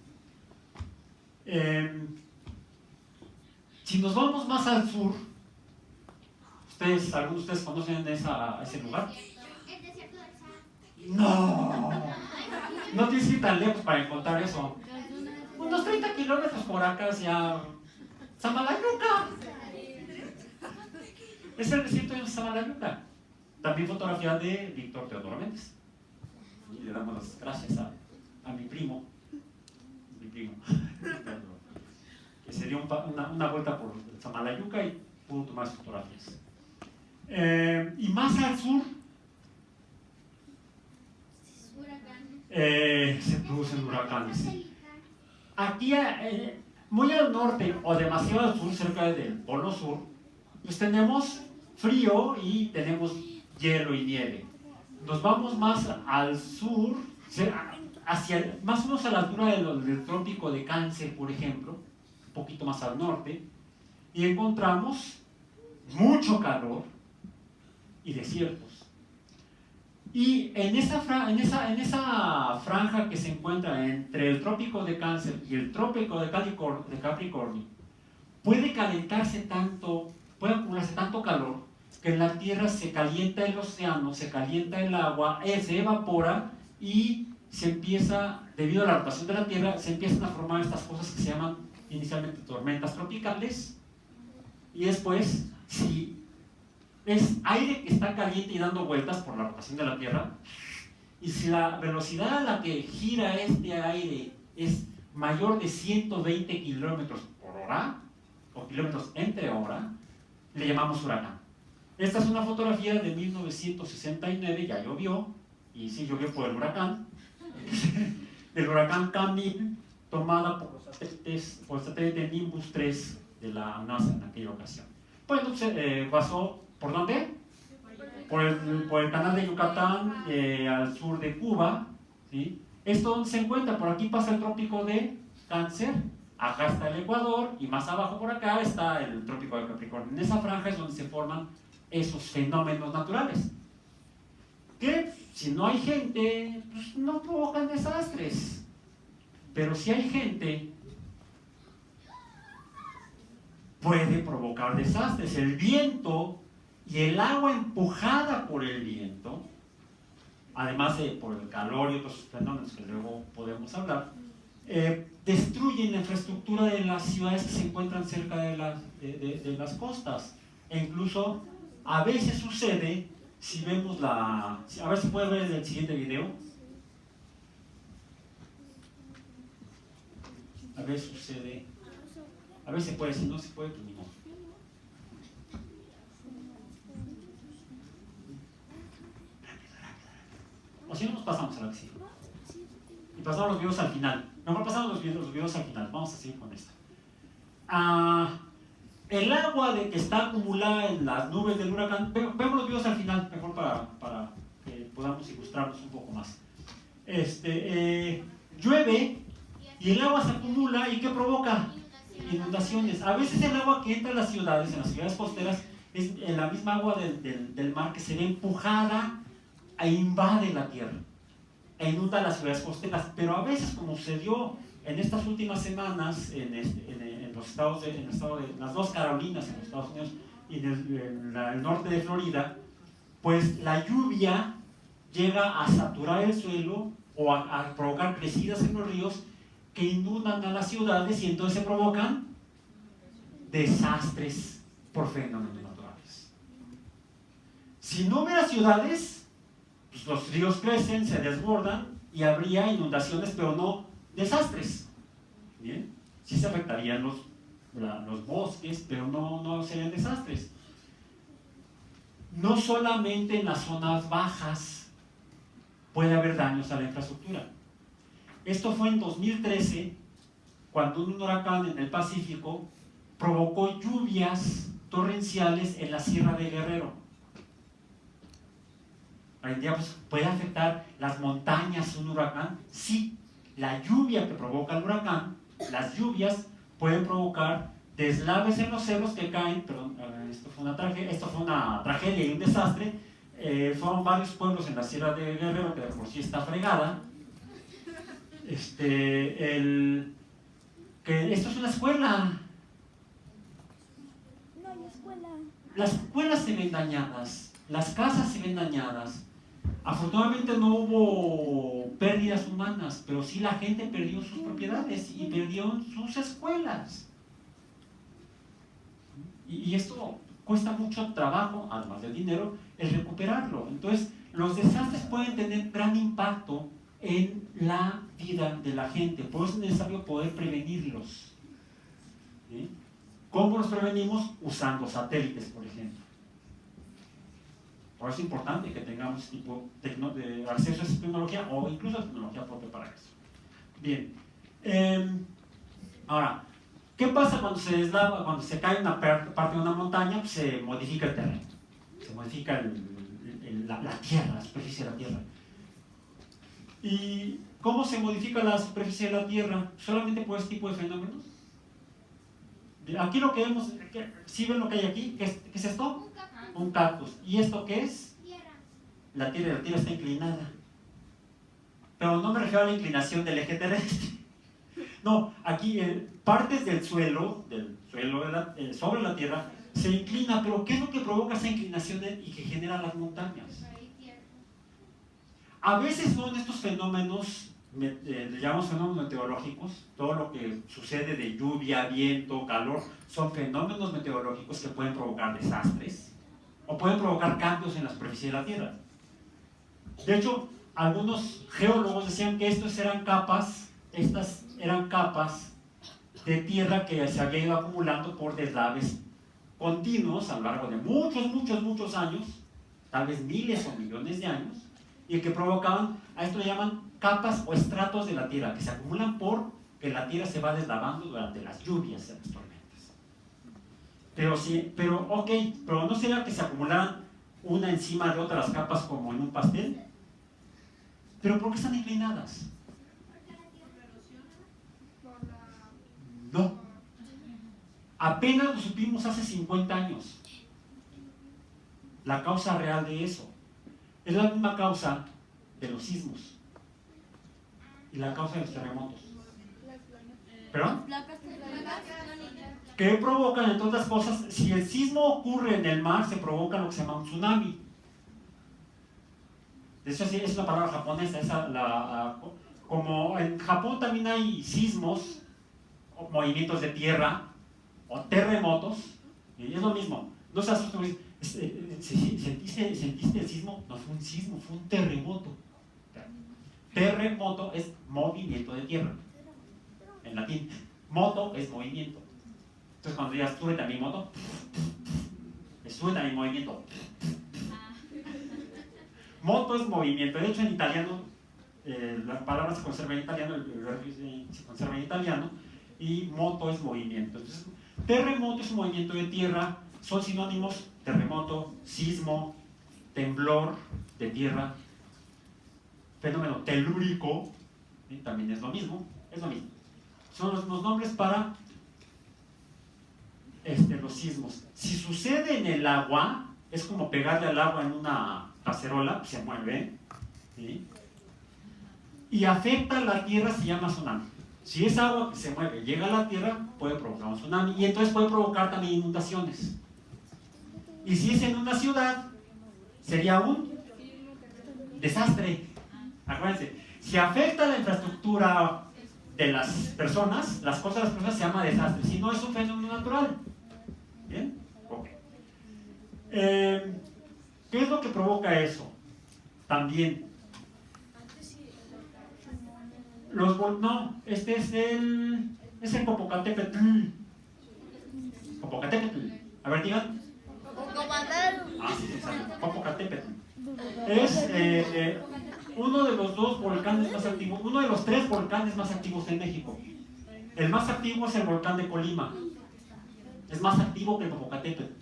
Si nos vamos más al sur, ¿algunos de ustedes conocen ese lugar? El desierto del Sahara. No tienes que ir tan lejos para encontrar eso. Unos 30 kilómetros por acá hacia Samalayuca. Es el desierto de Samalayuca. También fotografía de Víctor Teodoro Méndez. Y le damos las gracias a mi primo, que se dio una vuelta por Samalayuca y pudo tomar fotografías. Y más al sur se producen huracanes. Aquí, muy al norte o demasiado al sur, cerca del polo sur, pues tenemos frío y tenemos hielo y nieve. Nos vamos más al sur, más o menos a la altura del trópico de Cáncer, por ejemplo, un poquito más al norte, y encontramos mucho calor y desiertos. Y en esa franja que se encuentra entre el trópico de Cáncer y el trópico de Capricornio, puede acumularse tanto calor que en la Tierra se calienta el océano, se calienta el agua, se evapora y se empieza, debido a la rotación de la Tierra, se empiezan a formar estas cosas que se llaman inicialmente tormentas tropicales, y después, si es aire que está caliente y dando vueltas por la rotación de la Tierra, y si la velocidad a la que gira este aire es mayor de 120 kilómetros por hora, o kilómetros entre hora, le llamamos huracán. Esta es una fotografía de 1969, ya llovió, y sí llovió por el huracán, del huracán Camille, tomada por el satélite Nimbus 3 de la NASA en aquella ocasión. Bueno, pasó, ¿por dónde? Por el canal de Yucatán, al sur de Cuba, ¿sí? ¿Esto dónde se encuentra? Por aquí pasa el trópico de Cáncer, acá está el Ecuador, y más abajo por acá está el trópico de Capricornio. En esa franja es donde se forman esos fenómenos naturales, que si no hay gente, pues no provocan desastres. Pero si hay gente, puede provocar desastres. El viento y el agua empujada por el viento, además de por el calor y otros fenómenos que luego podemos hablar, destruyen la infraestructura de las ciudades que se encuentran cerca de las costas. E incluso a veces sucede, si vemos a ver si puede ver en el siguiente video, a ver sucede, a ver si puede, si no se puede, pues ni modo. O si no, nos pasamos a la que sigue. Y pasamos los videos al final. Mejor pasamos los videos al final. Vamos a seguir con esto. El agua que está acumulada en las nubes del huracán, vemos los videos al final, mejor para que podamos ilustrarnos un poco más. Llueve y el agua se acumula, ¿y qué provoca? Inundaciones. A veces el agua que entra en las ciudades costeras, es en la misma agua del mar que se ve empujada e invade la tierra e inunda las ciudades costeras. Pero a veces, como sucedió en estas últimas semanas en las dos Carolinas, en los Estados Unidos y en el norte de Florida, pues la lluvia llega a saturar el suelo o a provocar crecidas en los ríos que inundan a las ciudades, y entonces se provocan desastres por fenómenos naturales. Si no hubiera ciudades, pues los ríos crecen, se desbordan y habría inundaciones, pero no desastres. ¿Bien? Sí se afectarían los bosques, pero no serían desastres. No solamente en las zonas bajas puede haber daños a la infraestructura. Esto fue en 2013, cuando un huracán en el Pacífico provocó lluvias torrenciales en la Sierra de Guerrero. Hoy en día, pues, ¿puede afectar las montañas un huracán? Sí, la lluvia que provoca el huracán, las lluvias pueden provocar deslaves en los cerros que caen. Perdón, esto fue una tragedia y un desastre. Fueron varios pueblos en la Sierra de Guerrero, que de por sí está fregada. Que esto es una escuela. No hay escuela. Las escuelas se ven dañadas, las casas se ven dañadas. Afortunadamente no hubo pérdidas humanas, pero sí la gente perdió sus propiedades y perdió sus escuelas. Y esto cuesta mucho trabajo, además del dinero, el recuperarlo. Entonces, los desastres pueden tener gran impacto en la vida de la gente. Por eso es necesario poder prevenirlos. ¿Sí? ¿Cómo los prevenimos? Usando satélites, por ejemplo. Por eso es importante que tengamos tipo de acceso a esa tecnología, o incluso tecnología propia para eso. Bien. Ahora, ¿qué pasa cuando se deslava, cuando se cae una parte de una montaña? Pues se modifica el terreno, se modifica la tierra, la superficie de la tierra. ¿Y cómo se modifica la superficie de la tierra? Solamente por este tipo de fenómenos. Aquí lo que vemos, ¿sí ven lo que hay aquí? ¿Qué es esto? Un cactus. ¿Y esto qué es? Tierra. La tierra está inclinada. Pero no me refiero a la inclinación del eje terrestre. No, aquí partes del suelo sobre la tierra se inclina, pero ¿qué es lo que provoca esa inclinación y que genera las montañas? A veces son estos fenómenos, le llamamos fenómenos meteorológicos. Todo lo que sucede de lluvia, viento, calor, son fenómenos meteorológicos que pueden provocar desastres o pueden provocar cambios en la superficie de la Tierra. De hecho, algunos geólogos decían que estos eran capas, estas eran capas de tierra que se había ido acumulando por deslaves continuos a lo largo de muchos años, tal vez miles o millones de años, y que provocaban, a esto le llaman capas o estratos de la tierra, que se acumulan porque la tierra se va deslavando durante las lluvias y las tormentas. Pero sí, pero no sería que se acumularan una encima de otra las capas como en un pastel. ¿Pero por qué están inclinadas? No. Apenas lo supimos hace 50 años. La causa real de eso es la misma causa de los sismos y la causa de los terremotos. ¿Perdón? ¿Qué provocan entre otras cosas? Si el sismo ocurre en el mar, se provoca lo que se llama un tsunami. De hecho, sí, es una palabra japonesa. Como en Japón también hay sismos, o movimientos de tierra, o terremotos, y es lo mismo. No se asusten, ¿sentiste el sismo? No fue un sismo, fue un terremoto. Terremoto es movimiento de tierra. En latín, moto es movimiento. Entonces cuando digas súbete a mi moto, súbete a mi movimiento. Moto es movimiento. De hecho en italiano, la palabra se conserva en italiano, el verbo se conserva en italiano, y moto es movimiento. Entonces, terremoto es un movimiento de tierra, son sinónimos: terremoto, sismo, temblor de tierra, fenómeno telúrico, ¿sí? También es lo mismo. Son los nombres para los sismos. Si sucede en el agua, es como pegarle al agua en una cacerola, se mueve, ¿sí? Y afecta a la tierra, se llama tsunami. Si es agua que se mueve, llega a la tierra, puede provocar un tsunami, y entonces puede provocar también inundaciones. Y si es en una ciudad, sería un desastre. Acuérdense, si afecta la infraestructura de las personas, las cosas de las personas, se llama desastre. Si no, es un fenómeno natural. ¿Bien? Ok. ¿Qué es lo que provoca eso? También no, este es el Popocatépetl. Popocatépetl. A ver, digan. Sí, exacto. Popocatépetl. Es uno de los dos volcanes más activos, uno de los 3 volcanes más activos en México. El más activo es el volcán de Colima. Es más activo que el Popocatépetl.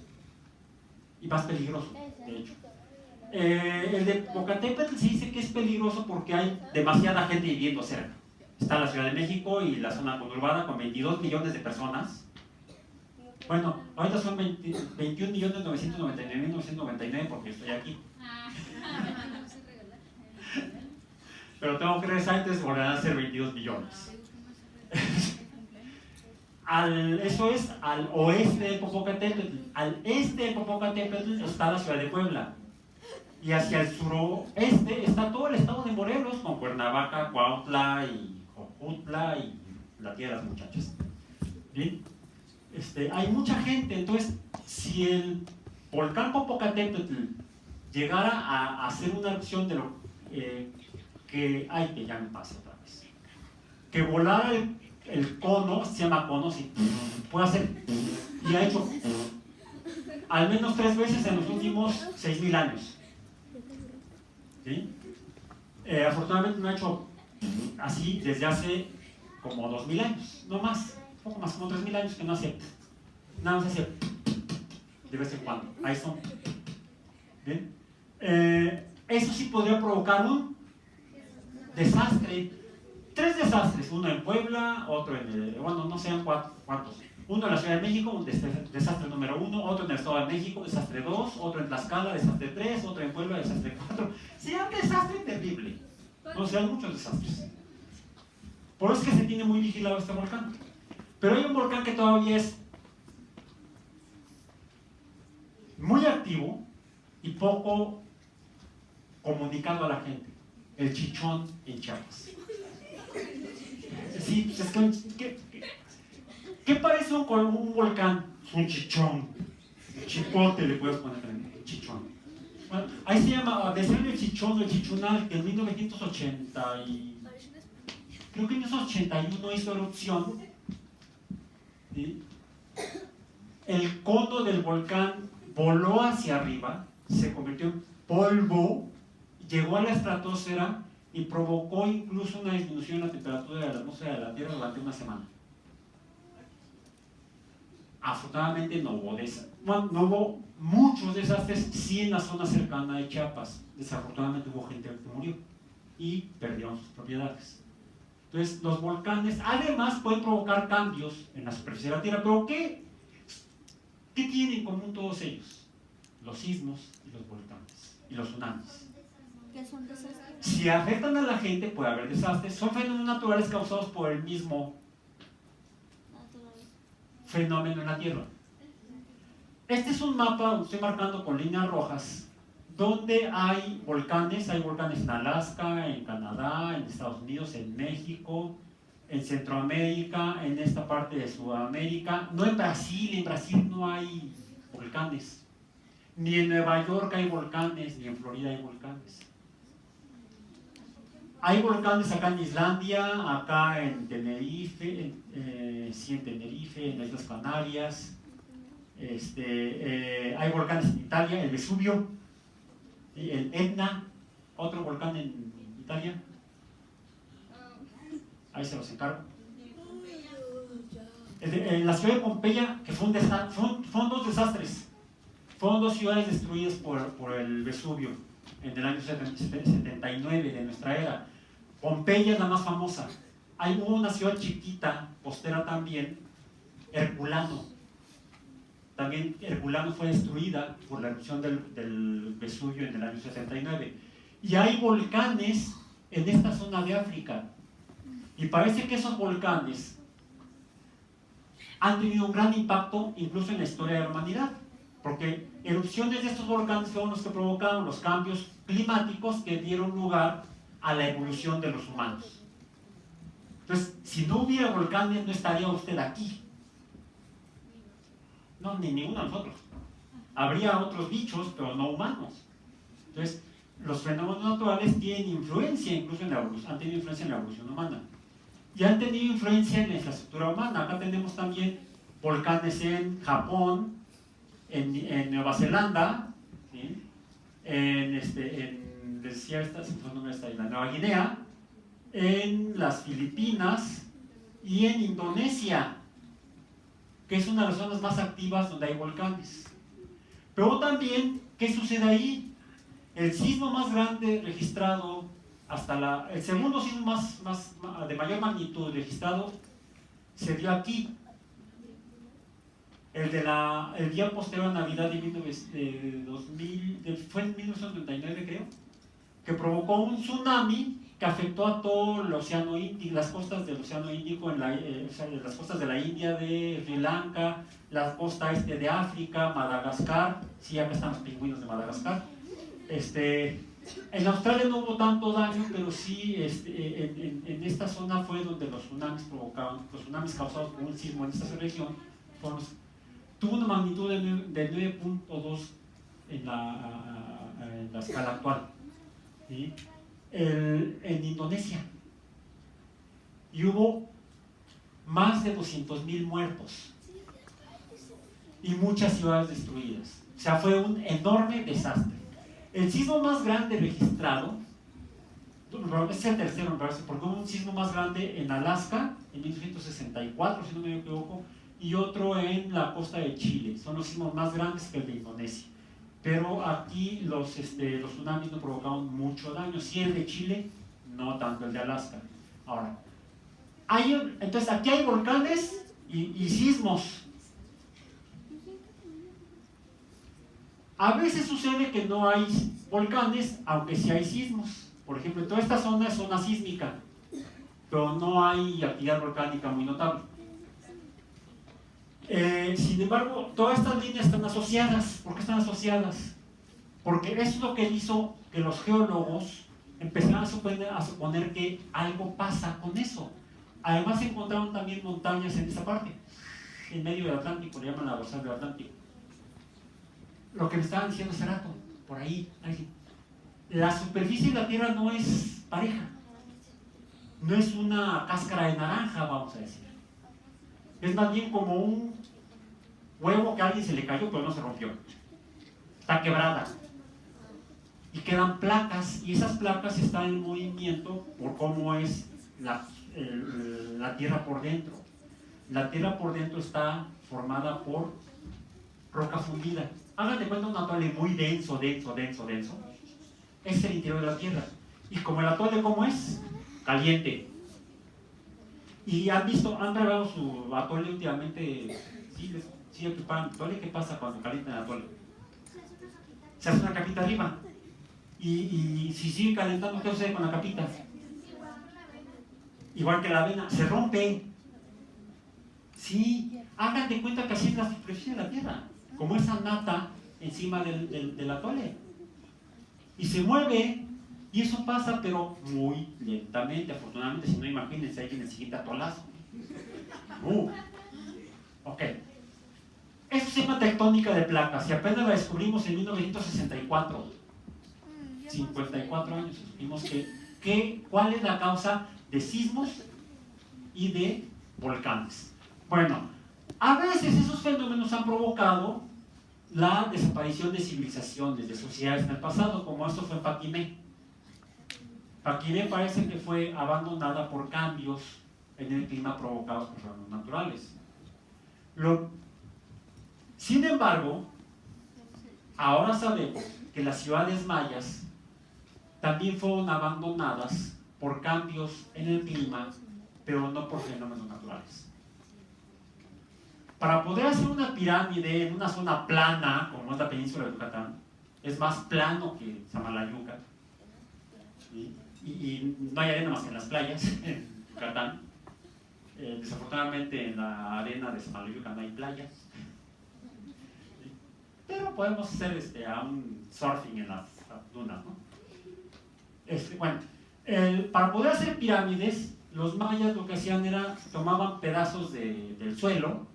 Y más peligroso, de hecho. El de Popocatépetl se dice que es peligroso porque hay demasiada gente viviendo cerca. Está la Ciudad de México y la zona conurbada con 22 millones de personas. Bueno, ahorita son 21.999.999 porque estoy aquí. Pero tengo que regresar, entonces volverán a ser 22 millones. Eso es al oeste de Popocatépetl. Al este de Popocatépetl está la ciudad de Puebla. Y hacia el suroeste está todo el estado de Morelos, con Cuernavaca, Cuautla y Jojutla y la tierra de las muchachas. ¿Bien? Hay mucha gente, entonces si el volcán Popocatépetl llegara a hacer una erupción de lo que ya me pasa otra vez, que volara el cono, se llama cono, sí, puede hacer, y ha hecho al menos 3 veces en los últimos 6.000 años. ¿Sí? Afortunadamente no ha hecho así desde hace como 2.000 años, no más, poco más, como 3.000 años que no hace, nada más hace de vez en cuando. Ahí son. ¿Bien? Eso sí podría provocar un desastre. 3 desastres, uno en Puebla, otro en no sean cuántos. Uno en la Ciudad de México, un desastre número 1, otro en el Estado de México, desastre 2, otro en Tlaxcala, desastre 3, otro en Puebla, desastre 4. Sea un desastre terrible. No sean muchos desastres. Por eso es que se tiene muy vigilado este volcán. Pero hay un volcán que todavía es muy activo y poco comunicado a la gente. El Chichón en Chiapas. Sí, pues es que ¿qué parece con un volcán? Un chichón. Chipote le puedes poner también, chichón. Bueno, ahí se llama, decían el chichón, el chichonal, que en 1980 y... creo que en 1981 hizo erupción, ¿sí? El cono del volcán voló hacia arriba, se convirtió en polvo, llegó a la estratosfera y provocó incluso una disminución en la temperatura de la atmósfera de la Tierra durante una semana. Afortunadamente no hubo muchos desastres, sí en la zona cercana de Chiapas. Desafortunadamente hubo gente que murió y perdieron sus propiedades. Entonces, los volcanes además pueden provocar cambios en la superficie de la Tierra, pero ¿qué tienen en común todos ellos? Los sismos y los volcanes y los tsunamis. ¿Qué son desastres? Si afectan a la gente puede haber desastres, son fenómenos naturales causados por el mismo fenómeno en la Tierra. Este es un mapa donde estoy marcando con líneas rojas donde hay volcanes en Alaska, en Canadá, en Estados Unidos, en México, en Centroamérica, en esta parte de Sudamérica, no en Brasil no hay volcanes, ni en Nueva York hay volcanes, ni en Florida hay volcanes. Hay volcanes acá en Islandia, acá en Tenerife, sí en Tenerife, en las Islas Canarias. Hay volcanes en Italia, el Vesubio, el Etna, otro volcán en Italia. Ahí se los encargo. En la ciudad de Pompeya, que fueron dos desastres, fueron dos ciudades destruidas por el Vesubio en el año 79 de nuestra era. Pompeya es la más famosa. Hubo una ciudad chiquita, costera también, Herculano. También Herculano fue destruida por la erupción del Vesubio en el año 79. Y hay volcanes en esta zona de África. Y parece que esos volcanes han tenido un gran impacto incluso en la historia de la humanidad. Porque erupciones de estos volcanes fueron los que provocaron los cambios climáticos que dieron lugar a la evolución de los humanos. Entonces, si no hubiera volcanes, no estaría usted aquí. No, ni ninguno de nosotros. Habría otros bichos, pero no humanos. Entonces, los fenómenos naturales tienen influencia incluso en la evolución, han tenido influencia en la evolución humana. Y han tenido influencia en la infraestructura humana. Acá tenemos también volcanes en Japón, en Nueva Zelanda, ¿sí? Decía la Nueva Guinea, en las Filipinas y en Indonesia, que es una de las zonas más activas donde hay volcanes. Pero también, ¿qué sucede ahí? El sismo más grande registrado el segundo sismo de mayor magnitud registrado se dio aquí. El día posterior a Navidad de 2000, fue en 1999 creo, que provocó un tsunami que afectó a todo el Océano Índico, las costas del Océano Índico, las costas de la India, de Sri Lanka, la costa este de África, Madagascar. Sí, acá están los pingüinos de Madagascar. En Australia no hubo tanto daño, pero sí en esta zona fue donde los tsunamis causados por un sismo en esta región tuvo una magnitud de 9.2 en la escala actual. ¿Sí? En Indonesia, y hubo más de 200.000 muertos y muchas ciudades destruidas. O sea, fue un enorme desastre. El sismo más grande registrado, es el tercero me parece, porque hubo un sismo más grande en Alaska en 1964, si no me equivoco, y otro en la costa de Chile. Son los sismos más grandes que el de Indonesia. Pero aquí los tsunamis no provocaron mucho daño. Sí, el de Chile, no tanto el de Alaska. Ahora, entonces aquí hay volcanes y sismos. A veces sucede que no hay volcanes, aunque sí hay sismos. Por ejemplo, en toda esta zona es zona sísmica, pero no hay actividad volcánica muy notable. Sin embargo, todas estas líneas están asociadas. ¿Por qué están asociadas? Porque eso es lo que hizo que los geólogos empezaran a suponer que algo pasa con eso. Además se encontraron también montañas en esa parte, en medio del Atlántico, le llaman la dorsal del Atlántico. Lo que me estaban diciendo hace rato, por ahí, alguien. La superficie de la Tierra no es pareja. no es una cáscara de naranja, vamos a decir. Es más bien como un huevo que a alguien se le cayó pero no se rompió. Está quebrada. Y quedan placas, y esas placas están en movimiento por cómo es la tierra por dentro. La tierra por dentro está formada por roca fundida. Hagan de cuenta un atole muy denso. Es el interior de la tierra. Y como el atole, ¿cómo es? Caliente. Y han probado su atole últimamente. Sí, preparan atole. ¿Qué pasa cuando calientan el atole? Se hace una capita arriba. Y si sigue calentando, ¿qué sucede con la capita? Igual que la avena, se rompe. Sí, hagan de cuenta que así es la superficie de la tierra, como esa nata encima del atole. Y se mueve, y eso pasa, pero muy lentamente. Afortunadamente, si no, imagínense ahí en el siguiente atolazo. Ok. Esto se llama tectónica de placas, y apenas la descubrimos en 1964. 54 años. Descubrimos cuál es la causa de sismos y de volcanes. Bueno, a veces esos fenómenos han provocado la desaparición de civilizaciones, de sociedades en el pasado, como esto fue en Paquimé. Paquimé parece que fue abandonada por cambios en el clima provocados por fenómenos naturales. Sin embargo, ahora sabemos que las ciudades mayas también fueron abandonadas por cambios en el clima, pero no por fenómenos naturales. Para poder hacer una pirámide en una zona plana, como es la península de Yucatán, es más plano que Samalayuca, y no hay arena más que en las playas en Yucatán. Desafortunadamente en la arena de Samalayuca no hay playas, pero podemos hacer un surfing en las dunas, ¿no? Para poder hacer pirámides, los mayas lo que hacían era tomaban pedazos del suelo,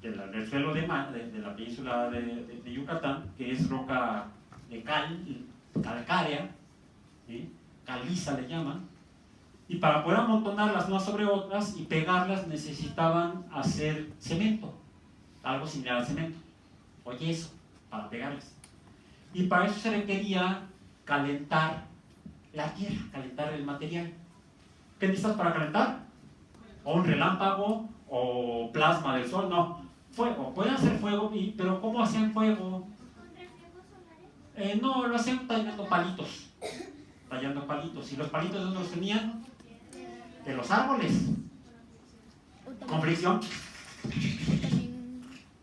del suelo de la península de Yucatán, que es roca de calcárea, ¿sí? Caliza le llaman, y para poder amontonarlas unas sobre otras y pegarlas necesitaban hacer cemento, algo similar al cemento, o yeso, para pegarlas. Y para eso se requería calentar la tierra, calentar el material. ¿Qué necesitas para calentar? O un relámpago, o plasma del sol, no. Fuego, pueden hacer fuego, pero ¿cómo hacían fuego? No, lo hacían tallando palitos. ¿Y los palitos de dónde los tenían? De los árboles. Con fricción.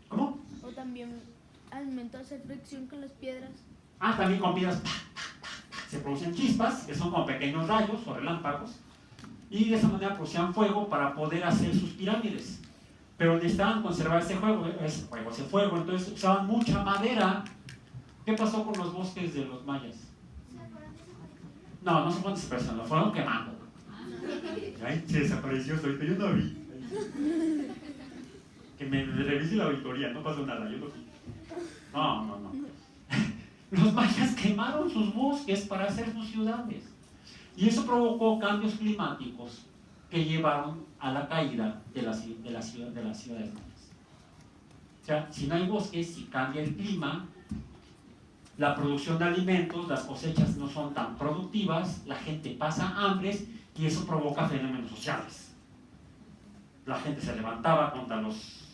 ¿Cómo? O también al momento de hacer fricción con las piedras. También con piedras. Se producen chispas, que son como pequeños rayos o relámpagos, y de esa manera producían fuego para poder hacer sus pirámides. Pero necesitaban conservar ese fuego, entonces usaban mucha madera. ¿Qué pasó con los bosques de los mayas? No se fueron desapareciendo, lo fueron quemando. Ay, se desapareció, yo no vi. Que me revise la auditoría, no pasó nada, yo no vi. No. Los mayas quemaron sus bosques para hacer sus ciudades. Y eso provocó cambios climáticos que llevaron a la caída de las ciudades mayas. O sea, si no hay bosques, si cambia el clima, la producción de alimentos, las cosechas no son tan productivas, la gente pasa hambres y eso provoca fenómenos sociales. La gente se levantaba contra los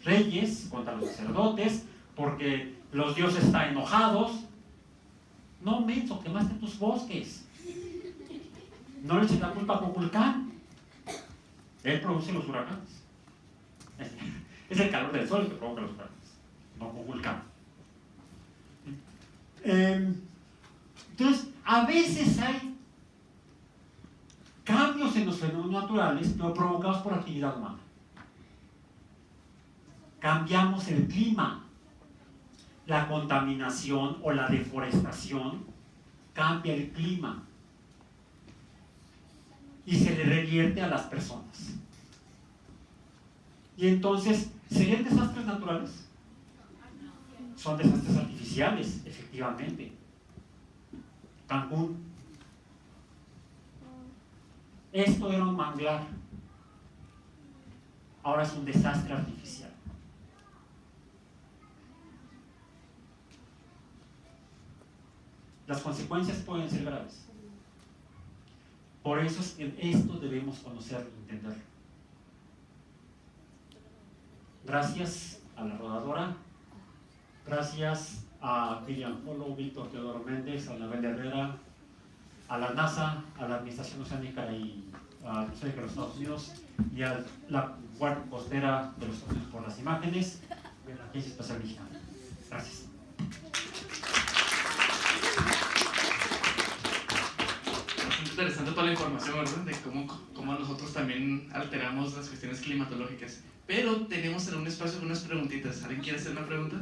reyes, contra los sacerdotes, porque los dioses están enojados. No, menso, quemaste tus bosques. No le eches la culpa a Kukulcán. Él produce los huracanes. Es el calor del sol que provoca los huracanes, no Kukulcán. Entonces, a veces hay cambios en los fenómenos naturales, pero provocados por actividad humana. Cambiamos el clima. La contaminación o la deforestación cambia el clima y se le revierte a las personas. Y entonces, ¿serían desastres naturales? Son desastres artificiales, efectivamente. Cancún. Esto era un manglar, ahora es un desastre artificial. Las consecuencias pueden ser graves. Por eso es que esto debemos conocerlo y entenderlo. Gracias a la rodadora, gracias a William Polo, Víctor Teodoro Méndez, a Anabel Herrera, a la NASA, a la Administración Oceánica y Atmosférica de los Estados Unidos y a la Guardia Costera de los Estados Unidos por las imágenes de la Agencia Espacial Mexicana. Gracias. Bastante interesante toda la información, ¿verdad? De cómo nosotros también alteramos las cuestiones climatológicas. Pero tenemos en un espacio unas preguntitas. ¿Alguien quiere hacer una pregunta?